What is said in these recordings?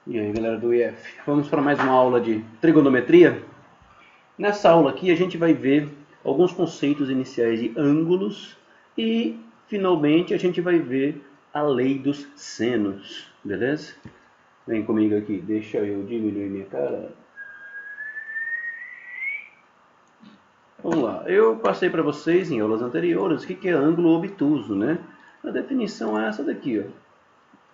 E aí, galera do IF, vamos para mais uma aula de trigonometria? Nessa aula aqui a gente vai ver alguns conceitos iniciais de ângulos e finalmente a gente vai ver a lei dos senos, beleza? Vem comigo aqui, deixa eu diminuir minha cara. Vamos lá, eu passei para vocês em aulas anteriores o que é ângulo obtuso, né? A definição é essa daqui, ó.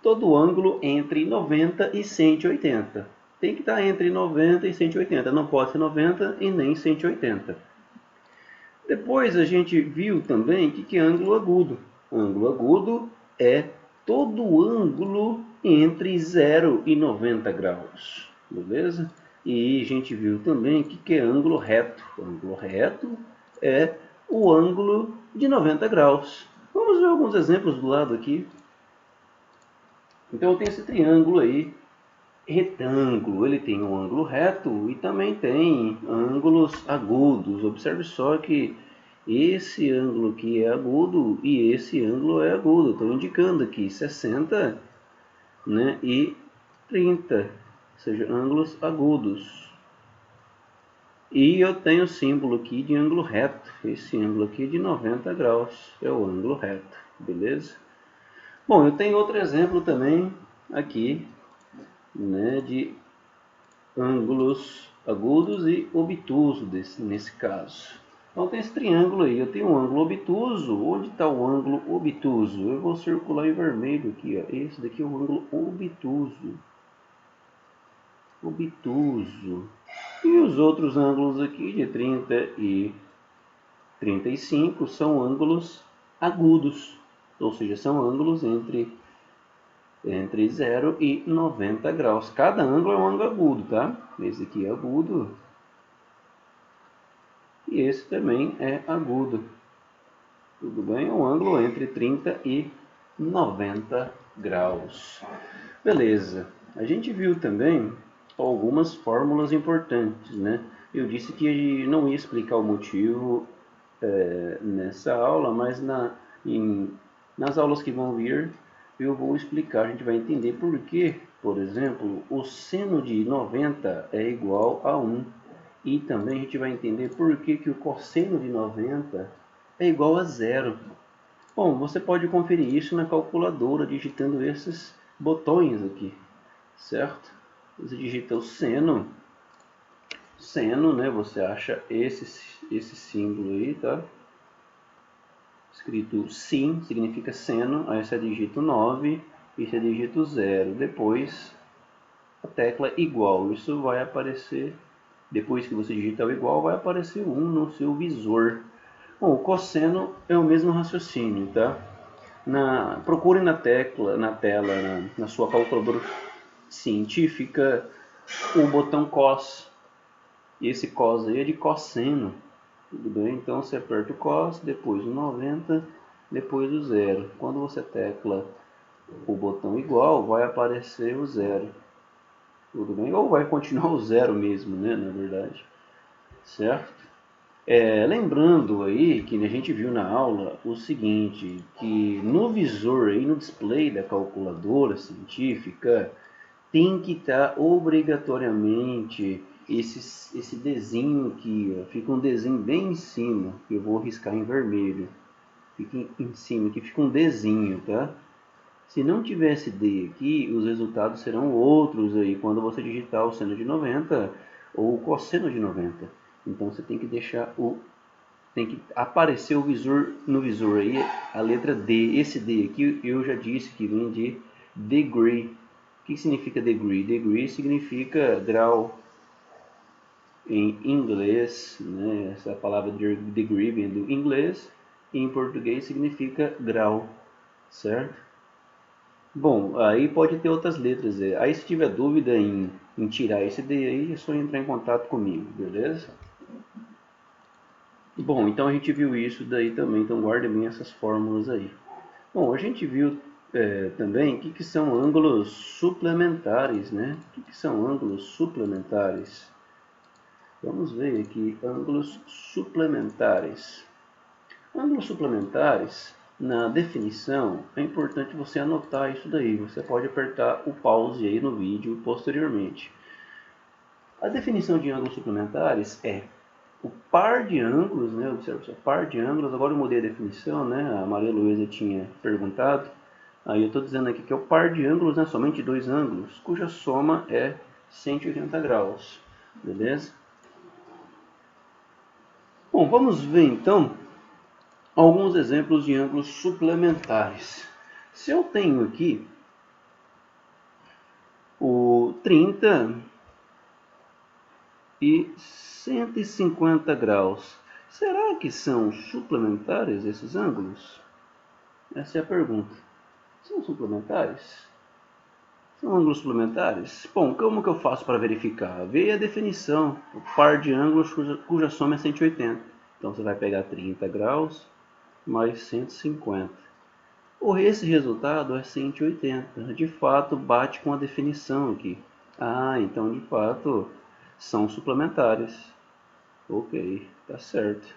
Todo ângulo entre 90 e 180. Tem que estar entre 90 e 180, não pode ser 90 e nem 180. Depois a gente viu também que é ângulo agudo. Ângulo agudo é todo ângulo entre 0 e 90 graus, beleza? E a gente viu também que é ângulo reto. Ângulo reto é o ângulo de 90 graus. Vamos ver alguns exemplos do lado aqui. Então eu tenho esse triângulo aí, retângulo, ele tem um ângulo reto e também tem ângulos agudos. Observe só que esse ângulo aqui é agudo e esse ângulo é agudo. Estou indicando aqui 60, né, e 30, ou seja, ângulos agudos. E eu tenho o símbolo aqui de ângulo reto. Esse ângulo aqui é de 90 graus, é o ângulo reto, beleza? Bom, eu tenho outro exemplo também aqui, né, de ângulos agudos e obtusos nesse caso. Então tem esse triângulo aí, eu tenho um ângulo obtuso. Onde está o ângulo obtuso? Eu vou circular em vermelho aqui, ó. Esse daqui é o ângulo obtuso. Obtuso. E os outros ângulos aqui de 30 e 35 são ângulos agudos, ou seja, são ângulos entre 0 e 90 graus. Cada ângulo é um ângulo agudo, tá? Esse aqui é agudo. E esse também é agudo. Tudo bem? É um ângulo entre 30 e 90 graus. Beleza. A gente viu também algumas fórmulas importantes, né? Eu disse que não ia explicar o motivo nessa aula, mas nas aulas que vão vir eu vou explicar, a gente vai entender por que, por exemplo, o seno de 90 é igual a 1. E também a gente vai entender por que o cosseno de 90 é igual a 0. Bom, você pode conferir isso na calculadora digitando esses botões aqui, certo? Você digita o seno, né? Você acha esse símbolo aí, tá? Escrito sin, significa seno, aí você digita o 9 e você digita o 0. Depois a tecla igual, isso vai aparecer, depois que você digitar o igual, vai aparecer 1 no seu visor. Bom, o cosseno é o mesmo raciocínio, tá? Procure na tela, na sua calculadora científica, o botão cos. E esse cos aí é de cosseno. Tudo bem? Então você aperta o cos, depois o 90, depois o 0. Quando você tecla o botão igual, vai aparecer o 0. Tudo bem? Ou vai continuar o 0 mesmo, né? Na verdade. Certo? Lembrando aí que a gente viu na aula o seguinte, que no visor aí, no display da calculadora científica, tem que estar obrigatoriamente esse desenho aqui, ó. Fica um desenho bem em cima, que eu vou riscar em vermelho. Fica em cima, aqui fica um desenho, tá? Se não tiver esse D aqui, os resultados serão outros aí, quando você digitar o seno de 90 ou o cosseno de 90. Então você tem que deixar tem que aparecer no visor aí a letra D. Esse D aqui eu já disse que vem de degree. O que significa degree? Degree significa grau em inglês, né? Essa palavra degree vem do inglês e em português significa grau, certo? Bom, aí pode ter outras letras. Aí se tiver dúvida em tirar esse D aí, é só entrar em contato comigo, beleza? Bom, então a gente viu isso daí também, então guarde bem essas fórmulas aí. Bom, a gente viu também o que são ângulos suplementares, né? O que são ângulos suplementares? Vamos ver aqui, ângulos suplementares. Ângulos suplementares na definição, é importante você anotar isso daí. Você pode apertar o pause aí no vídeo posteriormente. A definição de ângulos suplementares é o par de ângulos, né? Observe só, par de ângulos. Agora eu mudei a definição, né? A Maria Luísa tinha perguntado. Aí eu estou dizendo aqui que é o par de ângulos, né? Somente dois ângulos, cuja soma é 180 graus. Beleza? Bom, vamos ver então alguns exemplos de ângulos suplementares. Se eu tenho aqui o 30 e 150 graus, será que são suplementares esses ângulos? Essa é a pergunta. São suplementares? São ângulos suplementares? Bom, como que eu faço para verificar? Veja a definição, o par de ângulos cuja soma é 180. Então você vai pegar 30 graus mais 150. Esse resultado é 180. De fato, bate com a definição aqui. Então de fato são suplementares. Ok, tá certo.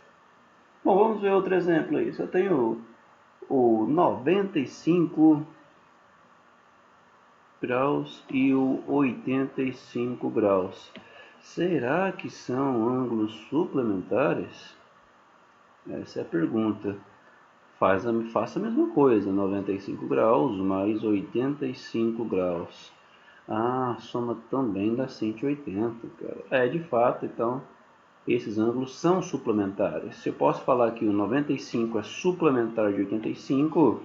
Bom, vamos ver outro exemplo aí. Eu tenho o 95 graus e o 85 graus. Será que são ângulos suplementares? Essa é a pergunta. Faça a mesma coisa, 95 graus mais 85 graus. A soma também dá 180, cara. De fato, então, esses ângulos são suplementares. Se eu posso falar que o 95 é suplementar de 85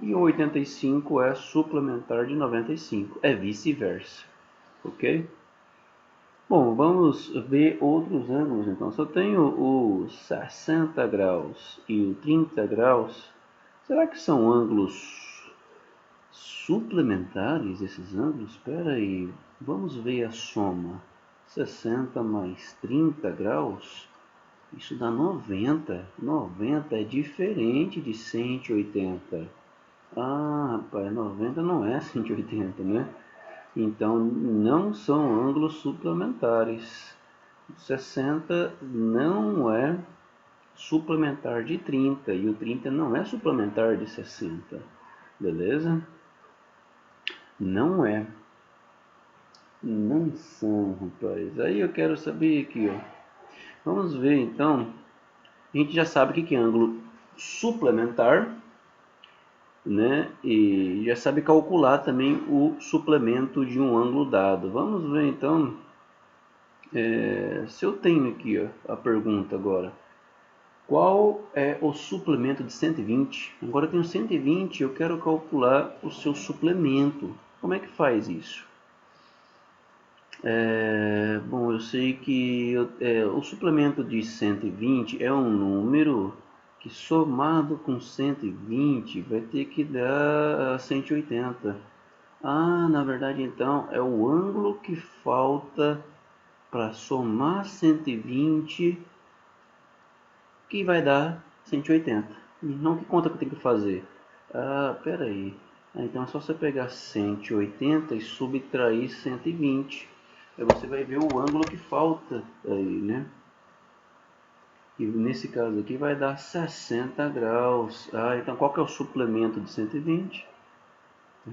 e o 85 é suplementar de 95. É vice-versa, ok? Bom, vamos ver outros ângulos então. Se eu tenho os 60 graus e o 30 graus, será que são ângulos suplementares esses ângulos? Espera aí, vamos ver a soma. 60 mais 30 graus, isso dá 90. 90 é diferente de 180. Rapaz, 90 não é 180, né? Então, não são ângulos suplementares. 60 não é suplementar de 30 e o 30 não é suplementar de 60. Beleza? Não é. Não são, rapaz. Aí eu quero saber aqui, ó. Vamos ver então. A gente já sabe o que é ângulo suplementar, né? E já sabe calcular também o suplemento de um ângulo dado. Vamos ver então, se eu tenho aqui ó, a pergunta agora, qual é o suplemento de 120? Agora eu tenho 120, eu quero calcular o seu suplemento. Como é que faz isso? Bom, eu sei que o suplemento de 120 é um número que somado com 120 vai ter que dar 180. Na verdade então é o ângulo que falta para somar 120 que vai dar 180. Não, que conta que eu tenho que fazer? Pera aí. Então é só você pegar 180 e subtrair 120. Aí você vai ver o ângulo que falta aí, né? E nesse caso aqui vai dar 60 graus. Então qual que é o suplemento de 120?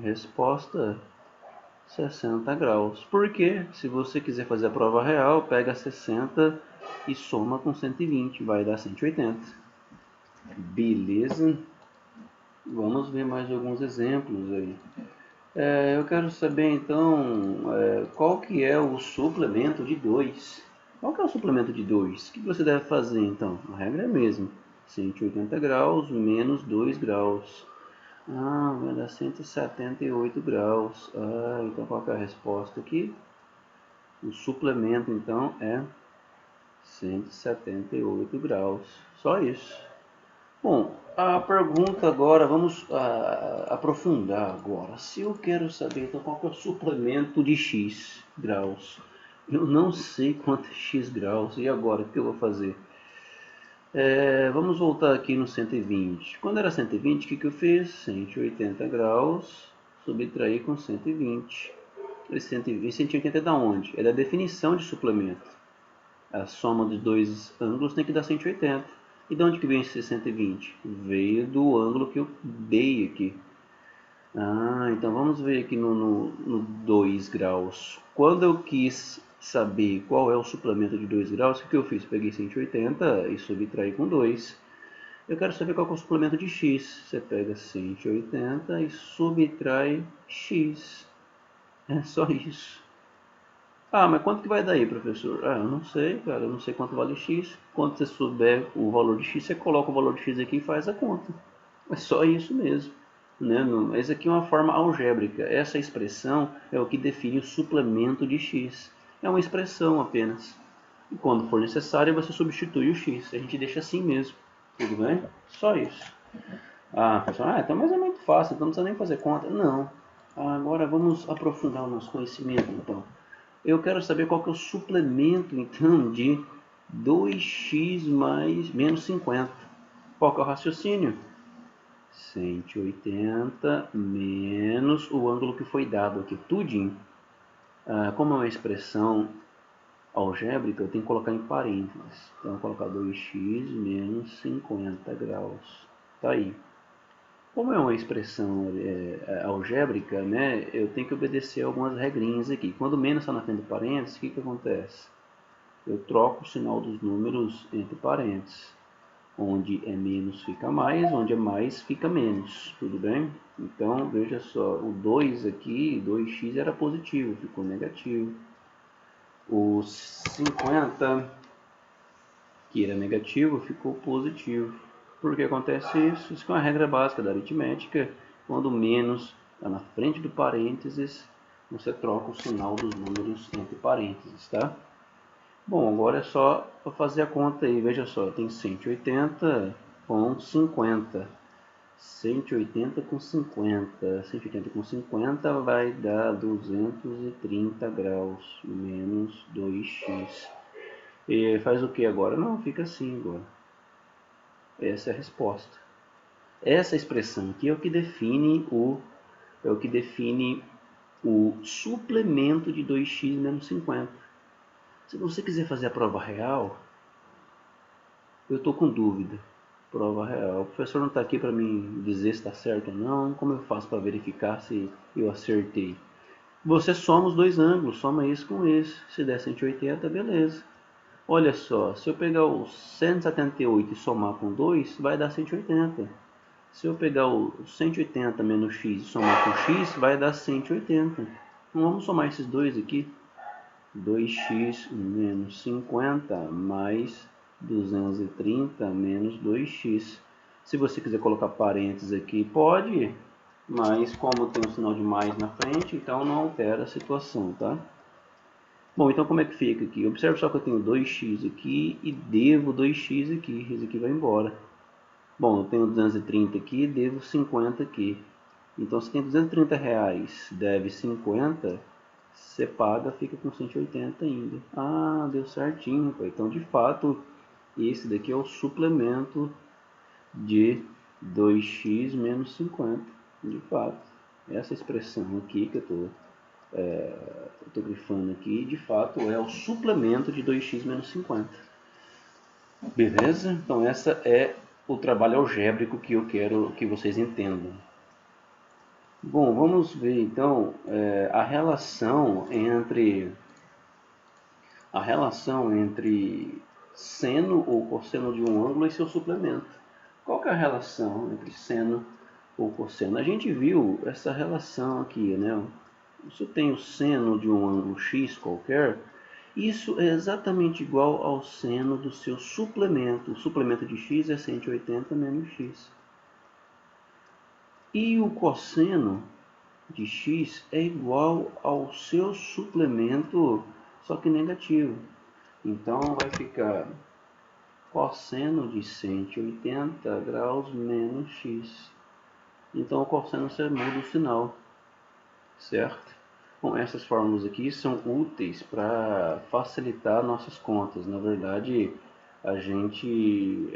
Resposta 60 graus. Porque se você quiser fazer a prova real, pega 60 e soma com 120, vai dar 180. Beleza? Vamos ver mais alguns exemplos aí. Eu quero saber então qual que é o suplemento de 2. Qual que é o suplemento de 2? O que você deve fazer então? A regra é a mesma. 180 graus menos 2 graus. Vai dar 178 graus. Então qual que é a resposta aqui? O suplemento então é 178 graus. Só isso. Bom, a pergunta agora, vamos aprofundar agora. Se eu quero saber então qual que é o suplemento de x graus, eu não sei quanto é x graus, e agora o que eu vou fazer? Vamos voltar aqui no 120. Quando era 120, o que eu fiz? 180 graus, subtrair com 120. Esse 180 é da onde? É da definição de suplemento. A soma dos dois ângulos tem que dar 180. E de onde que vem esse 120? Veio do ângulo que eu dei aqui. Então vamos ver aqui no 2 graus. Quando eu quis saber qual é o suplemento de 2 graus, o que eu fiz? Peguei 180 e subtraí com 2. Eu quero saber qual é o suplemento de x. Você pega 180 e subtrai x. É só isso. Mas quanto que vai dar aí, professor? Eu não sei, cara. Eu não sei quanto vale x. Quando você souber o valor de x, você coloca o valor de x aqui e faz a conta. É só isso mesmo. Né? Essa aqui é uma forma algébrica. Essa expressão é o que define o suplemento de x. É uma expressão apenas. E quando for necessário, você substitui o x. A gente deixa assim mesmo. Tudo bem? Só isso. Pessoal, então, mas é muito fácil, então não precisa nem fazer conta. Não. Agora vamos aprofundar o nosso conhecimento, então. Eu quero saber qual que é o suplemento, então, de 2x menos 50. Qual que é o raciocínio? 180 menos o ângulo que foi dado aqui, tudinho. Como é uma expressão algébrica, eu tenho que colocar em parênteses. Então, eu vou colocar 2x menos 50 graus. Tá aí. Como é uma expressão algébrica, né, eu tenho que obedecer algumas regrinhas aqui. Quando menos está na frente do parênteses, o que acontece? Eu troco o sinal dos números entre parênteses. Onde é menos fica mais, onde é mais fica menos, tudo bem? Então, veja só, o 2 aqui, 2x era positivo, ficou negativo. O 50, que era negativo, ficou positivo. Por que acontece isso? Isso é uma regra básica da aritmética. Quando menos está na frente do parênteses, você troca o sinal dos números entre parênteses, tá? Bom, agora é só fazer a conta aí. Veja só, tem 180 com 50. 180 com 50. 180 com 50 vai dar 230 graus menos 2x. E faz o que agora? Não, fica assim agora. Essa é a resposta. Essa expressão aqui é o que define o suplemento de 2x menos 50. Se você quiser fazer a prova real, eu estou com dúvida. Prova real. O professor não está aqui para me dizer se está certo ou não. Como eu faço para verificar se eu acertei? Você soma os dois ângulos, soma esse com esse. Se der 180, beleza. Olha só, se eu pegar o 178 e somar com 2, vai dar 180. Se eu pegar o 180 menos x e somar com x, vai dar 180. Então vamos somar esses dois aqui. 2x menos 50 mais 230 menos 2x. Se você quiser colocar parênteses aqui, pode, mas como tem um sinal de mais na frente, então não altera a situação, tá? Bom, então como é que fica aqui? Observe só que eu tenho 2x aqui e devo 2x aqui. Esse aqui vai embora. Bom, eu tenho 230 aqui e devo 50 aqui. Então, se tem 230 reais, deve 50, você paga, fica com 180 ainda. Deu certinho. Então, de fato, esse daqui é o suplemento de 2x menos 50. De fato, essa expressão aqui que eu estou grifando aqui, de fato, é o suplemento de 2x menos 50. Beleza? Então, essa é o trabalho algébrico que eu quero que vocês entendam. Bom, vamos ver então a relação entre seno ou cosseno de um ângulo e seu suplemento. Qual que é a relação entre seno ou cosseno? A gente viu essa relação aqui, né? Se eu tenho seno de um ângulo x qualquer, isso é exatamente igual ao seno do seu suplemento. O suplemento de x é 180 menos x. E o cosseno de x é igual ao seu suplemento, só que negativo. Então vai ficar cosseno de 180 graus menos x. Então o cosseno você muda o sinal, certo? Bom, essas fórmulas aqui são úteis para facilitar nossas contas. Na verdade, a gente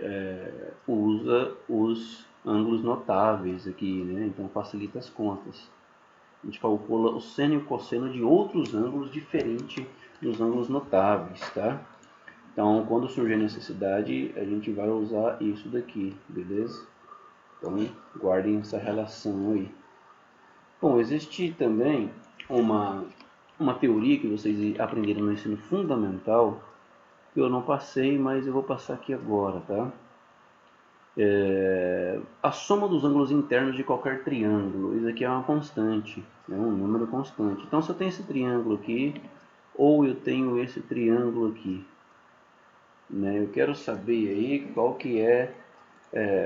usa os ângulos notáveis aqui, né? Então facilita as contas. A gente calcula o seno e o cosseno de outros ângulos diferentes dos ângulos notáveis, tá? Então, quando surgir a necessidade, a gente vai usar isso daqui, beleza? Então, guardem essa relação aí. Bom, existe também uma teoria que vocês aprenderam no ensino fundamental, que eu não passei, mas eu vou passar aqui agora, tá? A soma dos ângulos internos de qualquer triângulo. Isso aqui é uma constante, é um número constante. Então, se eu tenho esse triângulo aqui, ou eu tenho esse triângulo aqui, né? Eu quero saber aí qual que é,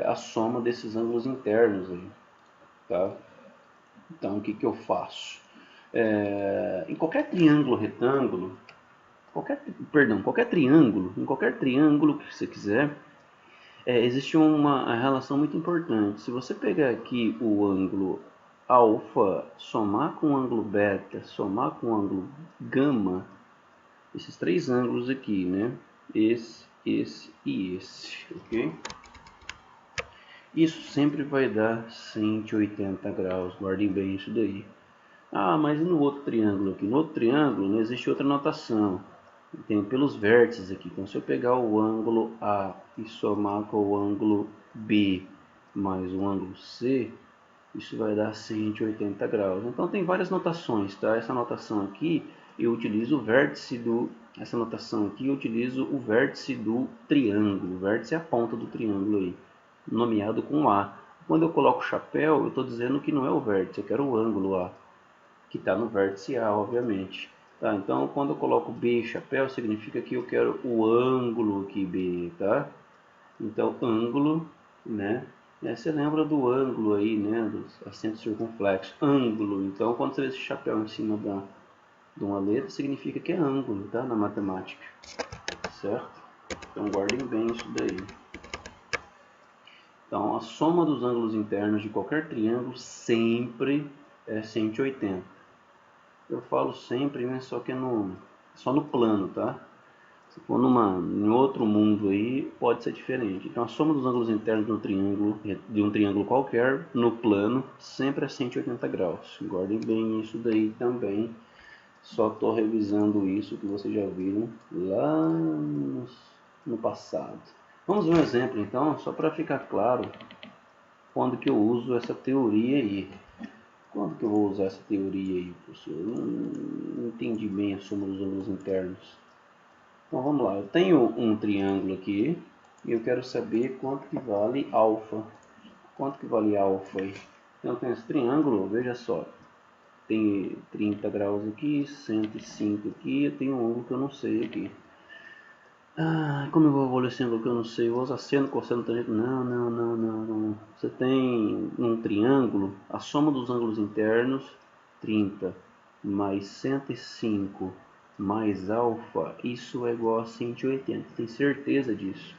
a soma desses ângulos internos aí, tá? Então, o que que eu faço? Em qualquer triângulo retângulo, qualquer triângulo, em qualquer triângulo que você quiser, existe uma relação muito importante. Se você pegar aqui o ângulo alfa, somar com o ângulo beta, somar com o ângulo gama, esses três ângulos aqui, né? Esse e esse, ok? Isso sempre vai dar 180 graus, guardem bem isso daí. Ah, mas e no outro triângulo aqui? No outro triângulo não existe outra notação. Tem pelos vértices aqui. Então, se eu pegar o ângulo A e somar com o ângulo B mais o ângulo C, isso vai dar 180 graus. Então, tem várias notações, tá? Essa notação aqui, eu utilizo o vértice do... Essa notação aqui, eu utilizo o vértice do triângulo. O vértice é a ponta do triângulo aí, nomeado com A. Quando eu coloco chapéu, eu estou dizendo que não é o vértice, eu quero o ângulo A, que está no vértice A, obviamente. Tá, então, quando eu coloco B chapéu, significa que eu quero o ângulo aqui B, tá? Então, ângulo, né? Você lembra do ângulo aí, né? Dos acentos circunflexos. Ângulo. Então, quando você vê esse chapéu em cima de uma letra, significa que é ângulo, tá? Na matemática. Certo? Então, guardem bem isso daí. Então, a soma dos ângulos internos de qualquer triângulo sempre é 180. Eu falo sempre, né? Só que só no plano, tá? Se for em outro mundo aí, pode ser diferente. Então, a soma dos ângulos internos de um triângulo qualquer, no plano, sempre é 180 graus. Guardem bem isso daí também. Só estou revisando isso que vocês já viram lá no passado. Vamos ver um exemplo, então, só para ficar claro quando que eu uso essa teoria aí. Quando que eu vou usar essa teoria aí, professor? Eu não entendi bem a soma dos ângulos internos. Então vamos lá, eu tenho um triângulo aqui e eu quero saber quanto que vale alfa. Quanto que vale alfa aí? Então eu tenho esse triângulo, veja só, tem 30 graus aqui, 105 aqui, eu tenho um ângulo que eu não sei aqui. Ah, como eu vou avaliar esse ângulo que eu não sei? Eu vou usar seno, cosseno, tangente? Não. Você tem um triângulo, a soma dos ângulos internos, 30 mais 105 mais alfa, isso é igual a 180. Tem certeza disso?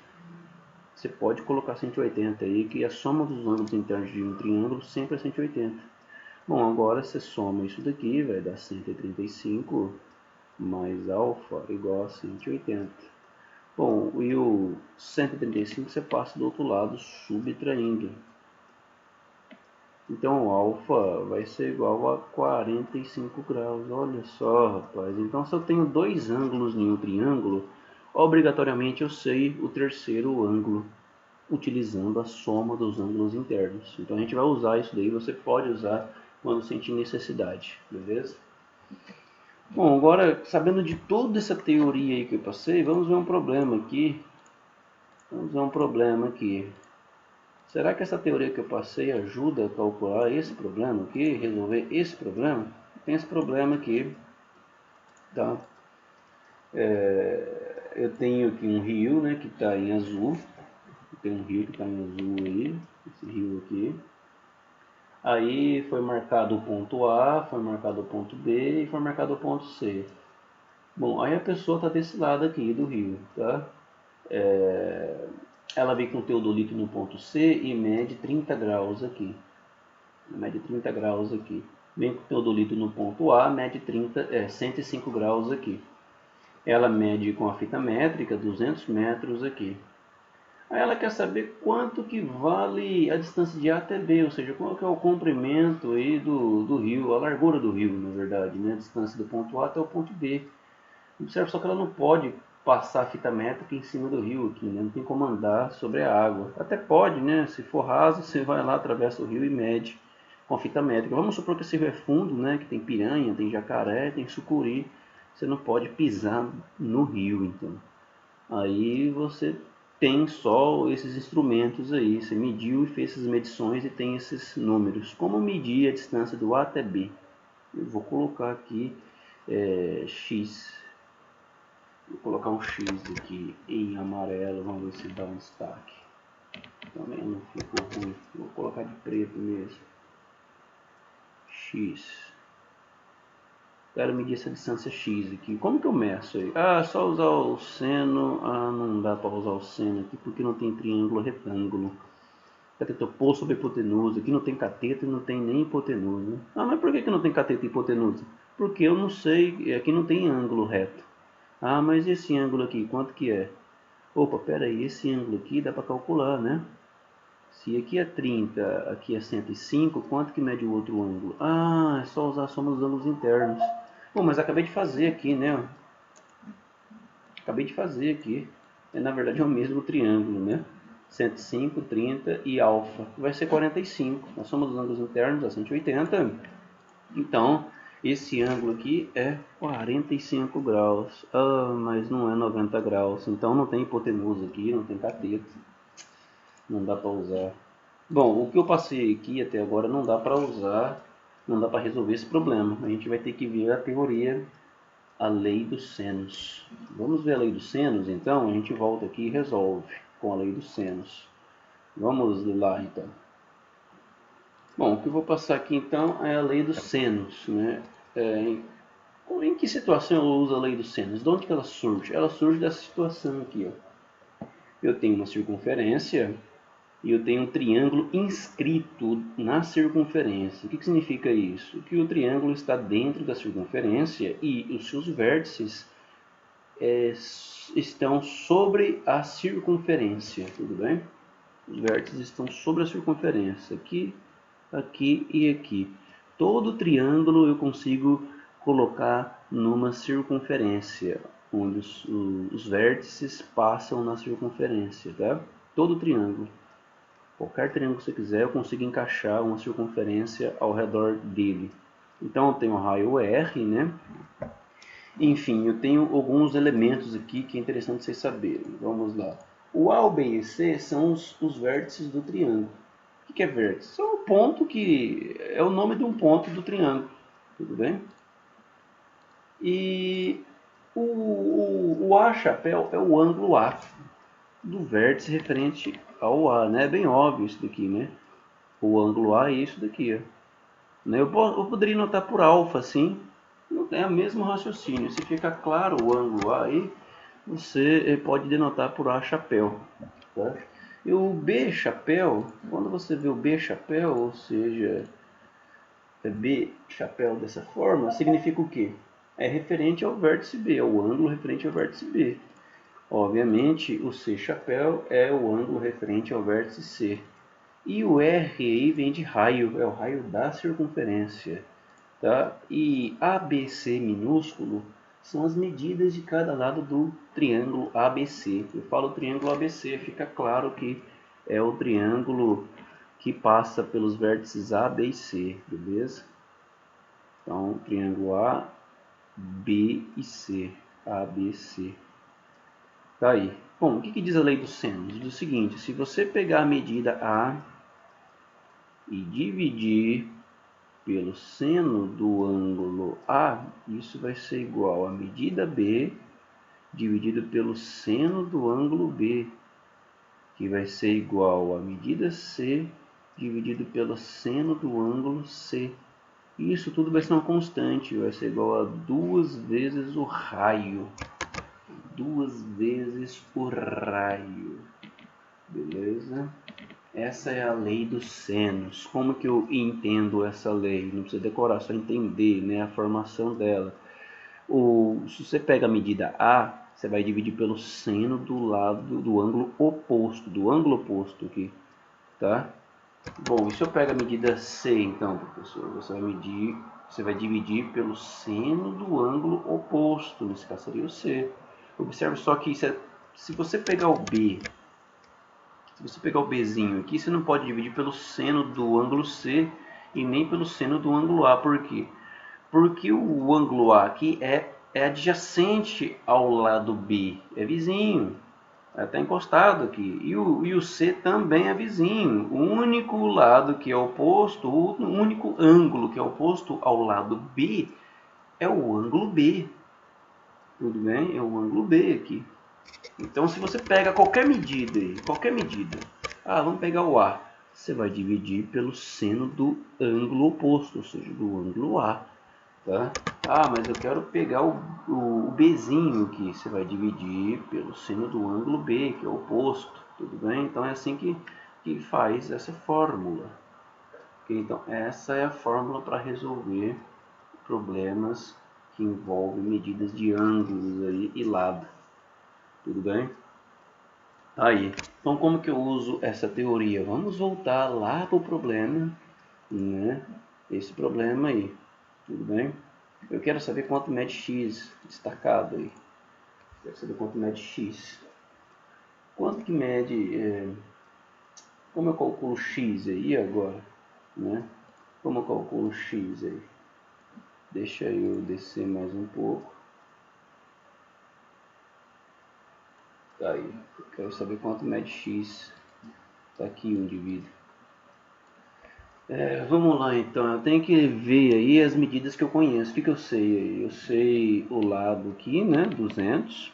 Você pode colocar 180 aí, que a soma dos ângulos internos de um triângulo sempre é 180. Bom, agora você soma isso daqui, vai dar 135 mais alfa igual a 180. Bom, e o 135 você passa do outro lado subtraindo. Então o alfa vai ser igual a 45 graus. Olha só, rapaz. Então se eu tenho dois ângulos em um triângulo, obrigatoriamente eu sei o terceiro ângulo, utilizando a soma dos ângulos internos. Então a gente vai usar isso daí, você pode usar quando sentir necessidade, beleza? Bom, agora sabendo de toda essa teoria aí que eu passei, vamos ver um problema aqui. Será que essa teoria que eu passei ajuda a calcular esse problema aqui, resolver esse problema? Tem esse problema aqui, tá? Eu tenho aqui um rio, né, que está em azul. Tem um rio que está em azul aí, esse rio aqui. Aí foi marcado o ponto A, foi marcado o ponto B e foi marcado o ponto C. Bom, aí a pessoa está desse lado aqui do rio, tá? Ela vem com o teodolito no ponto C e mede 30 graus aqui. Mede 30 graus aqui. Vem com o teodolito no ponto A, mede 105 graus aqui. Ela mede com a fita métrica 200 metros aqui. Aí ela quer saber quanto que vale a distância de A até B, ou seja, qual que é o comprimento aí do rio, a largura do rio, na verdade, né? A distância do ponto A até o ponto B. Observe só que ela não pode passar a fita métrica em cima do rio aqui, né? Não tem como andar sobre a água. Até pode, né? Se for raso, você vai lá, atravessa o rio e mede com a fita métrica. Vamos supor que esse rio é fundo, né? Que tem piranha, tem jacaré, tem sucuri. Você não pode pisar no rio, então. Aí você tem só esses instrumentos aí. Você mediu e fez essas medições e tem esses números. Como medir a distância do A até B? Eu vou colocar aqui X. Vou colocar um X aqui em amarelo, vamos ver se dá um destaque. Também não ficou ruim, vou colocar de preto mesmo. X. Quero medir essa distância X aqui. Como que eu meço aí? Ah, só usar o seno. Ah, não dá para usar o seno aqui porque não tem triângulo retângulo. Cateto oposto sobre hipotenusa. Aqui não tem cateto e não tem nem hipotenusa. Ah, mas por que não tem cateto e hipotenusa? Porque eu não sei, aqui não tem ângulo reto. Ah, mas esse ângulo aqui, quanto que é? Opa, pera aí, esse ângulo aqui dá para calcular, né? Se aqui é 30, aqui é 105, quanto que mede o outro ângulo? Ah, é só usar a soma dos ângulos internos. Bom, mas acabei de fazer aqui, né? Acabei de fazer aqui. Na verdade é o mesmo triângulo, né? 105, 30 e alfa. Vai ser 45. A soma dos ângulos internos é 180. Então, esse ângulo aqui é 45 graus. Ah, mas não é 90 graus. Então não tem hipotenusa aqui, não tem cateto. Não dá para usar. Bom, o que eu passei aqui até agora não dá para usar, não dá para resolver esse problema. A gente vai ter que ver a teoria, a lei dos senos. Vamos ver a lei dos senos, então? A gente volta aqui e resolve com a lei dos senos. Vamos lá, então. Bom, o que eu vou passar aqui, então, é a lei dos senos, né? Em que situação eu uso a lei dos senos? De onde que ela surge? Ela surge dessa situação aqui, ó. Eu tenho uma circunferência e eu tenho um triângulo inscrito na circunferência. O que significa isso? Que o triângulo está dentro da circunferência e os seus vértices estão sobre a circunferência, tudo bem? Os vértices estão sobre a circunferência, aqui, aqui e aqui. Todo triângulo eu consigo colocar numa circunferência, onde os vértices passam na circunferência, tá? Todo triângulo. Qualquer triângulo que você quiser, eu consigo encaixar uma circunferência ao redor dele. Então eu tenho o raio R, né? Enfim, eu tenho alguns elementos aqui que é interessante vocês saberem. Vamos lá. O A, o B e o C são os vértices do triângulo. O que é vértice? É um ponto que é o nome de um ponto do triângulo. Tudo bem? E o A chapéu é o ângulo A do vértice referente ao A, né? É bem óbvio isso daqui, né? O ângulo A é isso daqui, ó. Eu poderia notar por alfa, assim, não tem o mesmo raciocínio. Se fica claro o ângulo A aí, você pode denotar por A chapéu, tá? E o B chapéu, quando você vê o B chapéu, ou seja, B chapéu dessa forma, significa o quê? É referente ao vértice B, é o ângulo referente ao vértice B. Obviamente, o C chapéu é o ângulo referente ao vértice C. E o R aí vem de raio, é o raio da circunferência. Tá? E ABC minúsculo são as medidas de cada lado do triângulo ABC. Eu falo triângulo ABC, fica claro que é o triângulo que passa pelos vértices A, B e C, beleza? Então, triângulo A, B e C, ABC. Tá aí. Bom, o que diz a lei dos senos? Diz o seguinte, se você pegar a medida A e dividir pelo seno do ângulo A, isso vai ser igual a medida B dividido pelo seno do ângulo B, que vai ser igual a medida C dividido pelo seno do ângulo C. Isso tudo vai ser uma constante, vai ser igual a 2 vezes o raio. 2 vezes o raio. Beleza? Essa é a lei dos senos. Como que eu entendo essa lei? Não precisa decorar, só entender, né, a formação dela. Se você pega a medida A, você vai dividir pelo seno do lado do ângulo oposto, aqui, tá? Bom, e se eu pego a medida C, então, professor, você vai dividir pelo seno do ângulo oposto, nesse caso seria o C. Observe só que se você pegar o B, se você pegar o Bzinho aqui, você não pode dividir pelo seno do ângulo C e nem pelo seno do ângulo A. Por quê? Porque o ângulo A aqui é adjacente ao lado B, é vizinho, está encostado aqui. E o C também é vizinho. O único lado que é oposto, o único ângulo que é oposto ao lado B é o ângulo B. Tudo bem? É o ângulo B aqui. Então, se você pega qualquer medida, vamos pegar o A, você vai dividir pelo seno do ângulo oposto, ou seja, do ângulo A. Tá? Mas eu quero pegar o Bzinho aqui, você vai dividir pelo seno do ângulo B, que é o oposto. Tudo bem? Então, é assim que faz essa fórmula. Okay? Então, essa é a fórmula para resolver problemas que envolvem medidas de ângulos aí e lado. Tudo bem? Aí, então como que eu uso essa teoria? Vamos voltar lá para o problema, né? Esse problema aí, tudo bem? Eu quero saber quanto mede x destacado aí. Quero saber quanto mede x. Quanto que mede... como eu calculo x aí agora, né? Como eu calculo x aí? Deixa eu descer mais um pouco. Tá aí, eu quero saber quanto mede x. Tá aqui o indivíduo. Vamos lá então, eu tenho que ver aí as medidas que eu conheço. O que eu sei aí? Eu sei o lado aqui, né, 200.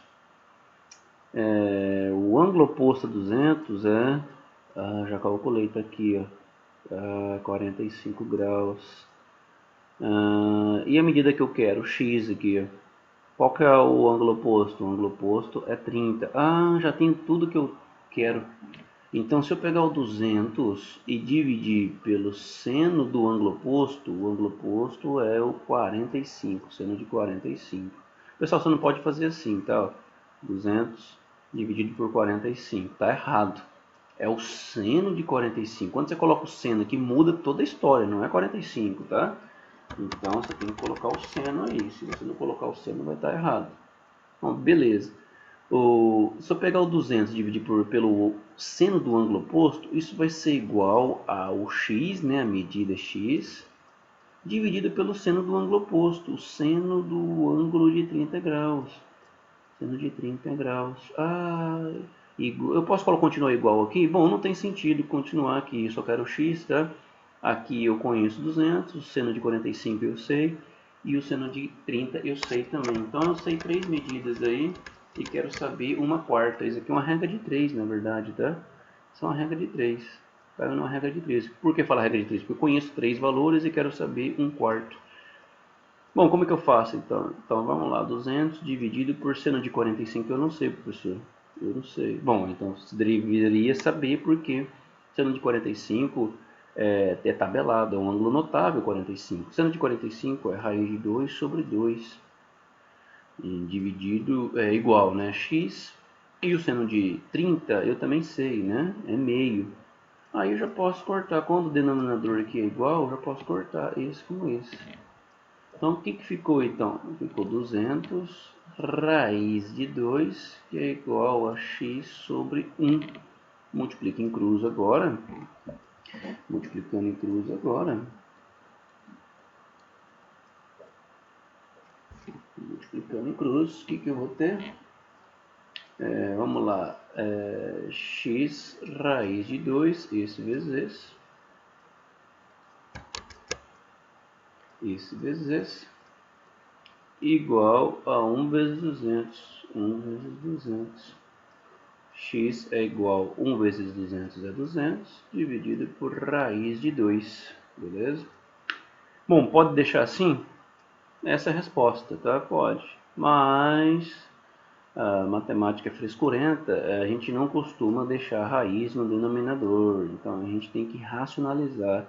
O ângulo oposto a 200 já calculei, tá aqui, ó, 45 graus. E a medida que eu quero, x aqui, ó. Qual que é o ângulo oposto? O ângulo oposto é 30. Já tenho tudo que eu quero. Então, se eu pegar o 200 e dividir pelo seno do ângulo oposto, o ângulo oposto é o 45, seno de 45. Pessoal, você não pode fazer assim, tá? 200 dividido por 45, tá errado. É o seno de 45. Quando você coloca o seno aqui, muda toda a história, não é 45, tá? Então, você tem que colocar o seno aí. Se você não colocar o seno, vai estar errado. Bom, beleza. Se eu pegar o 200 e dividir pelo seno do ângulo oposto, isso vai ser igual ao x, né, a medida x, dividido pelo seno do ângulo oposto, o seno do ângulo de 30 graus. Seno de 30 graus. Eu posso continuar igual aqui? Bom, não tem sentido continuar aqui, eu só quero x, tá? Aqui eu conheço 200, o seno de 45 eu sei, e o seno de 30 eu sei também. Então eu sei três medidas aí e quero saber uma quarta. Isso aqui é uma regra de 3, na verdade, tá? Isso é uma regra de 3. Caiu numa regra de 3. Por que falar regra de 3? Porque eu conheço 3 valores e quero saber um quarto. Bom, como é que eu faço então? Então vamos lá, 200 dividido por seno de 45, eu não sei, professor. Eu não sei. Bom, então você deveria saber porque seno de 45 é tabelado, é um ângulo notável 45. Seno de 45 é raiz de 2 sobre 2. E dividido é igual, né? X. E o seno de 30 eu também sei, né? É meio. Aí eu já posso cortar. Quando o denominador aqui é igual, eu já posso cortar esse com esse. Então, o que ficou então? Ficou 200 raiz de 2, que é igual a x sobre 1. Multiplica em cruz agora. Multiplicando em cruz agora. Multiplicando em cruz, o que eu vou ter? Vamos lá. X raiz de 2, esse vezes esse. Esse vezes esse. Igual a 1 vezes 200. 1 vezes 200. X é igual a 1 vezes 200 é 200, dividido por raiz de 2, beleza? Bom, pode deixar assim? Essa é a resposta, tá? Pode. Mas a matemática é frescurenta, a gente não costuma deixar raiz no denominador, então a gente tem que racionalizar.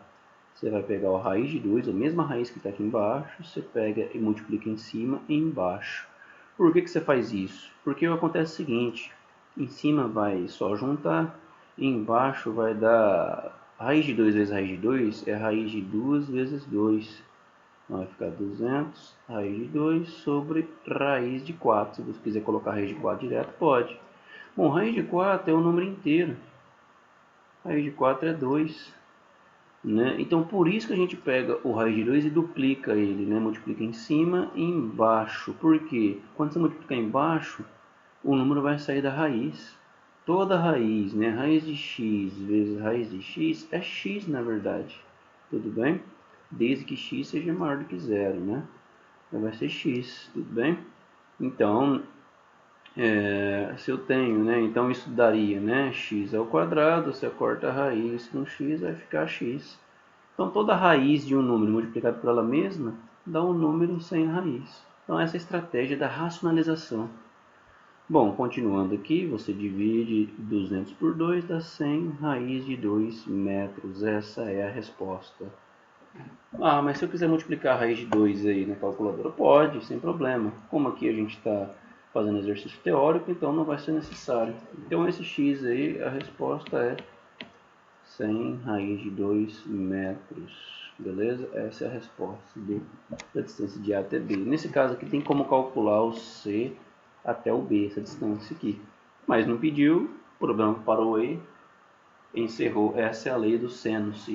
Você vai pegar a raiz de 2, a mesma raiz que está aqui embaixo, você pega e multiplica em cima e embaixo. Por que você faz isso? Porque acontece o seguinte, em cima vai só juntar, e embaixo vai dar raiz de 2 vezes raiz de 2 é raiz de 2 vezes 2. Vai ficar 200 raiz de 2 sobre raiz de 4. Se você quiser colocar raiz de 4 direto, pode. Bom, raiz de 4 é um número inteiro. Raiz de 4 é 2. Né? Então, por isso que a gente pega o raiz de 2 e duplica ele. Né? Multiplica em cima e embaixo. Por quê? Quando você multiplicar embaixo, o número vai sair da raiz. Toda raiz, né? Raiz de x vezes raiz de x é x, na verdade. Tudo bem? Desde que x seja maior do que zero, né? Então vai ser x, tudo bem? Então, se eu tenho, né? Então isso daria, né? X ao quadrado, você corta a raiz com x, vai ficar x. Então toda raiz de um número multiplicado por ela mesma dá um número sem raiz. Então essa é a estratégia da racionalização. Bom, continuando aqui, você divide 200 por 2, dá 100 raiz de 2 metros. Essa é a resposta. Ah, mas se eu quiser multiplicar a raiz de 2 aí na calculadora, pode, sem problema. Como aqui a gente está fazendo exercício teórico, então não vai ser necessário. Então esse x aí, a resposta é 100 raiz de 2 metros. Beleza? Essa é a resposta da distância de A até B. Nesse caso aqui tem como calcular o C até o B, essa distância aqui. Mas não pediu, o problema parou aí, encerrou. Essa é a lei dos senos.